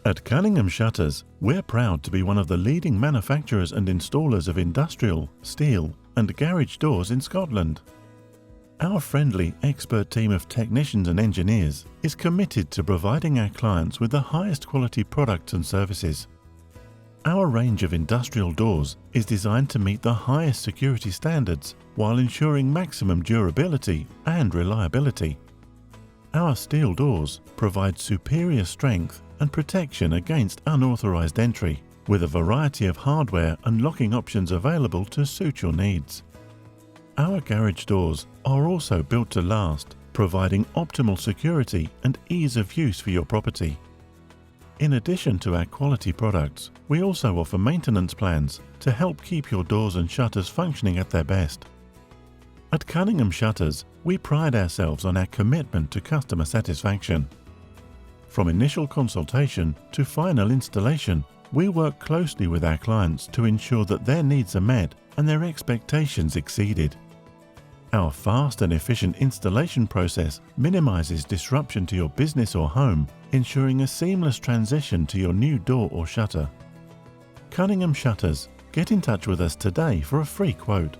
At Cunningham Shutters, we're proud to be one of the leading manufacturers and installers of industrial, steel, and garage doors in Scotland. Our friendly, expert team of technicians and engineers is committed to providing our clients with the highest quality products and services. Our range of industrial doors is designed to meet the highest security standards while ensuring maximum durability and reliability. Our steel doors provide superior strength and protection against unauthorized entry, with a variety of hardware and locking options available to suit your needs. Our garage doors are also built to last, providing optimal security and ease of use for your property. In addition to our quality products, we also offer maintenance plans to help keep your doors and shutters functioning at their best. At Cunningham Shutters, we pride ourselves on our commitment to customer satisfaction. From initial consultation to final installation, we work closely with our clients to ensure that their needs are met and their expectations exceeded. Our fast and efficient installation process minimizes disruption to your business or home, ensuring a seamless transition to your new door or shutter. Cunningham Shutters. Get in touch with us today for a free quote.